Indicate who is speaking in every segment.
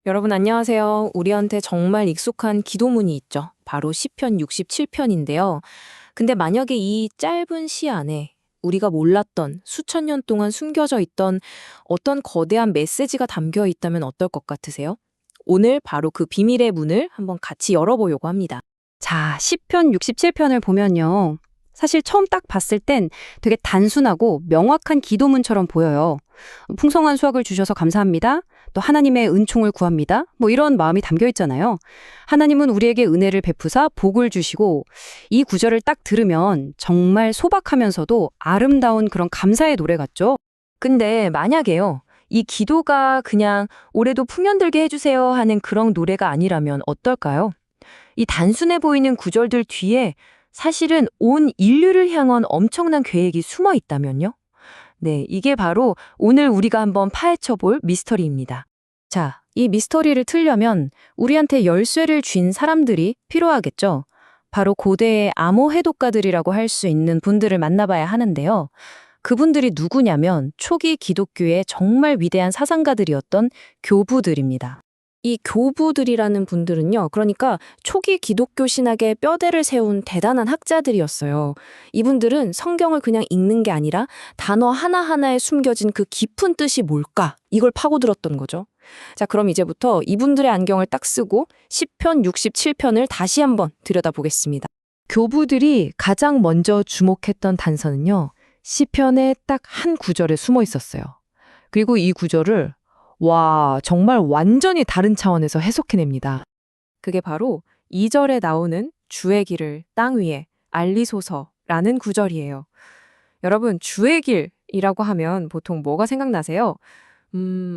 Speaker 1: 여러분 안녕하세요. 우리한테 정말 익숙한 기도문이 있죠. 바로 시편 67편인데요. 근데 만약에 이 짧은 시 안에 우리가 몰랐던 수천 년 동안 숨겨져 있던 어떤 거대한 메시지가 담겨 있다면 어떨 것 같으세요? 오늘 바로 그 비밀의 문을 한번 같이 열어보려고 합니다.
Speaker 2: 자, 시편 67편을 보면요. 사실 처음 딱 봤을 땐 되게 단순하고 명확한 기도문처럼 보여요. 풍성한 수확을 주셔서 감사합니다. 또 하나님의 은총을 구합니다. 뭐 이런 마음이 담겨 있잖아요. 하나님은 우리에게 은혜를 베푸사 복을 주시고 이 구절을 딱 들으면 정말 소박하면서도 아름다운 그런 감사의 노래 같죠?
Speaker 1: 근데 만약에요. 이 기도가 그냥 올해도 풍년들게 해주세요 하는 그런 노래가 아니라면 어떨까요? 이 단순해 보이는 구절들 뒤에 사실은 온 인류를 향한 엄청난 계획이 숨어 있다면요? 네, 이게 바로 오늘 우리가 한번 파헤쳐 볼 미스터리입니다. 자, 이 미스터리를 틀려면 우리한테 열쇠를 쥔 사람들이 필요하겠죠? 바로 고대의 암호 해독가들이라고 할 수 있는 분들을 만나봐야 하는데요. 그분들이 누구냐면 초기 기독교의 정말 위대한 사상가들이었던 교부들입니다. 이 교부들이라는 분들은요, 그러니까 초기 기독교 신학의 뼈대를 세운 대단한 학자들이었어요. 이분들은 성경을 그냥 읽는 게 아니라 단어 하나하나에 숨겨진 그 깊은 뜻이 뭘까? 이걸 파고들었던 거죠. 자, 그럼 이제부터 이분들의 안경을 딱 쓰고 시편 67편을 다시 한번 들여다보겠습니다. 교부들이 가장 먼저 주목했던 단서는요, 시편의 딱 한 구절에 숨어 있었어요. 그리고 이 구절을 정말 완전히 다른 차원에서 해석해냅니다. 그게 바로 2절에 나오는 주의 길을 땅 위에 알리소서라는 구절이에요. 여러분, 주의 길이라고 하면 보통 뭐가 생각나세요?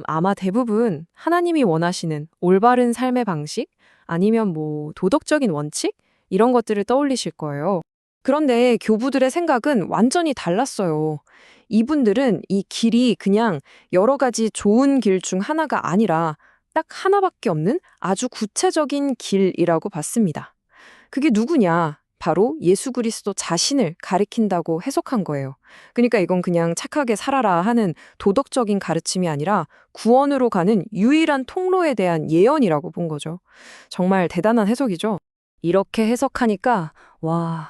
Speaker 1: 아마 대부분 하나님이 원하시는 올바른 삶의 방식, 아니면 뭐 도덕적인 원칙? 이런 것들을 떠올리실 거예요. 그런데 교부들의 생각은 완전히 달랐어요. 이분들은 이 길이 그냥 여러 가지 좋은 길 중 하나가 아니라 딱 하나밖에 없는 아주 구체적인 길이라고 봤습니다. 그게 누구냐? 바로 예수 그리스도 자신을 가리킨다고 해석한 거예요. 그러니까 이건 그냥 착하게 살아라 하는 도덕적인 가르침이 아니라 구원으로 가는 유일한 통로에 대한 예언이라고 본 거죠. 정말 대단한 해석이죠.
Speaker 2: 이렇게 해석하니까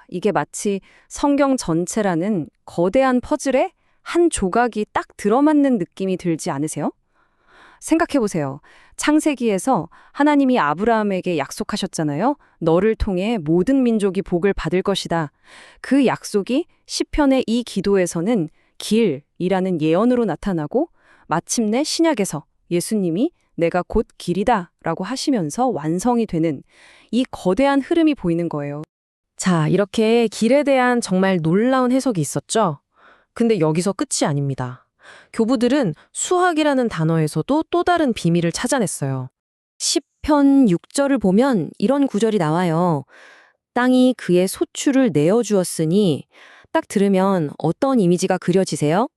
Speaker 2: 이게 마치 성경 전체라는 거대한 퍼즐에 한 조각이 딱 들어맞는 느낌이 들지 않으세요? 생각해보세요. 창세기에서 하나님이 아브라함에게 약속하셨잖아요. 너를 통해 모든 민족이 복을 받을 것이다. 그 약속이 시편의 이 기도에서는 길이라는 예언으로 나타나고 마침내 신약에서 예수님이 내가 곧 길이다 라고 하시면서 완성이 되는 이 거대한 흐름이 보이는 거예요.
Speaker 1: 자, 이렇게 길에 대한 정말 놀라운 해석이 있었죠? 근데 여기서 끝이 아닙니다. 교부들은 수학이라는 단어에서도 또 다른 비밀을 찾아냈어요. 10편 6절을 보면 이런 구절이 나와요. 땅이 그의 소출을 내어주었으니 딱 들으면 어떤 이미지가 그려지세요?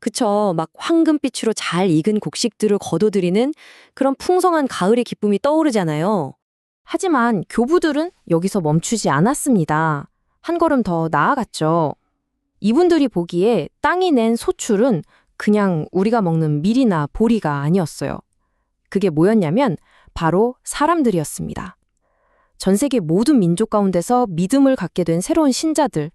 Speaker 1: 그쵸. 막 황금빛으로 잘 익은 곡식들을 거둬들이는 그런 풍성한 가을의 기쁨이 떠오르잖아요. 하지만 교부들은 여기서 멈추지 않았습니다. 한 걸음 더 나아갔죠. 이분들이 보기에 땅이 낸 소출은 그냥 우리가 먹는 밀이나 보리가 아니었어요. 그게 뭐였냐면 바로 사람들이었습니다. 전 세계 모든 민족 가운데서 믿음을 갖게 된 새로운 신자들,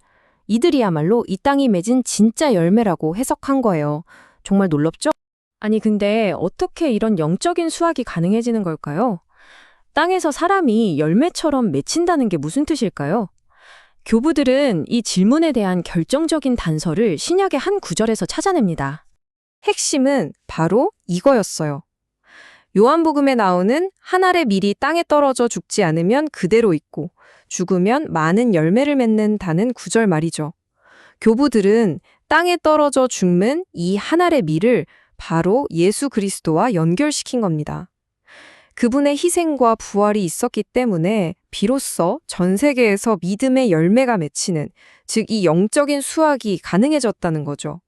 Speaker 1: 이들이야말로 이 땅이 맺은 진짜 열매라고 해석한 거예요. 정말 놀랍죠? 아니 근데 어떻게 이런 영적인 수학이 가능해지는 걸까요? 땅에서 사람이 열매처럼 맺힌다는 게 무슨 뜻일까요? 교부들은 이 질문에 대한 결정적인 단서를 신약의 한 구절에서 찾아냅니다. 핵심은 바로 이거였어요. 요한복음에 나오는 한 알의 밀이 땅에 떨어져 죽지 않으면 그대로 있고 죽으면 많은 열매를 맺는다는 구절 말이죠. 교부들은 땅에 떨어져 죽는 이 한 알의 밀을 바로 예수 그리스도와 연결시킨 겁니다. 그분의 희생과 부활이 있었기 때문에 비로소 전 세계에서 믿음의 열매가 맺히는, 즉 이 영적인 수학이 가능해졌다는 거죠.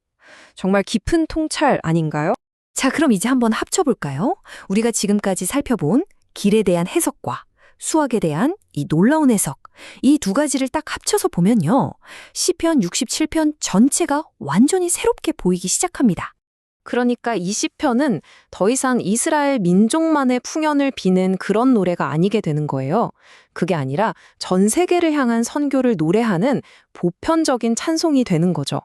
Speaker 1: 정말 깊은 통찰 아닌가요?
Speaker 2: 자, 그럼 이제 한번 합쳐볼까요? 우리가 지금까지 살펴본 길에 대한 해석과 수학에 대한 이 놀라운 해석, 이 두 가지를 딱 합쳐서 보면요. 시편 67편 전체가 완전히 새롭게 보이기 시작합니다.
Speaker 1: 그러니까 이 시편은 더 이상 이스라엘 민족만의 풍연을 비는 그런 노래가 아니게 되는 거예요. 그게 아니라 전 세계를 향한 선교를 노래하는 보편적인 찬송이 되는 거죠.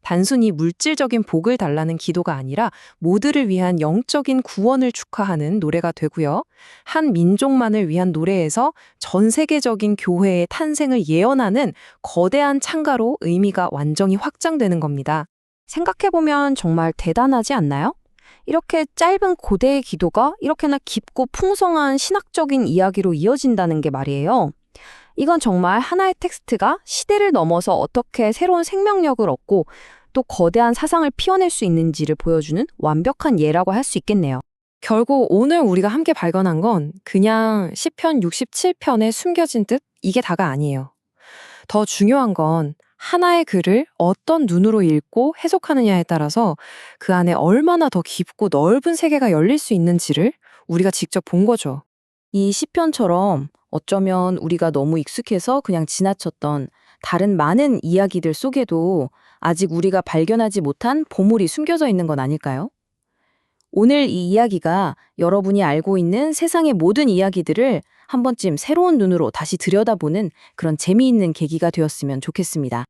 Speaker 1: 단순히 물질적인 복을 달라는 기도가 아니라 모두를 위한 영적인 구원을 축하하는 노래가 되고요. 한 민족만을 위한 노래에서 전 세계적인 교회의 탄생을 예언하는 거대한 찬가로 의미가 완전히 확장되는 겁니다.
Speaker 2: 생각해보면 정말 대단하지 않나요? 이렇게 짧은 고대의 기도가 이렇게나 깊고 풍성한 신학적인 이야기로 이어진다는 게 말이에요. 이건 정말 하나의 텍스트가 시대를 넘어서 어떻게 새로운 생명력을 얻고 또 거대한 사상을 피워낼 수 있는지를 보여주는 완벽한 예라고 할 수 있겠네요.
Speaker 1: 결국 오늘 우리가 함께 발견한 건 그냥 시편 67편에 숨겨진 뜻 이게 다가 아니에요. 더 중요한 건 하나의 글을 어떤 눈으로 읽고 해석하느냐에 따라서 그 안에 얼마나 더 깊고 넓은 세계가 열릴 수 있는지를 우리가 직접 본 거죠.
Speaker 2: 이 시편처럼 어쩌면 우리가 너무 익숙해서 그냥 지나쳤던 다른 많은 이야기들 속에도 아직 우리가 발견하지 못한 보물이 숨겨져 있는 건 아닐까요? 오늘 이 이야기가 여러분이 알고 있는 세상의 모든 이야기들을 한 번쯤 새로운 눈으로 다시 들여다보는 그런 재미있는 계기가 되었으면 좋겠습니다.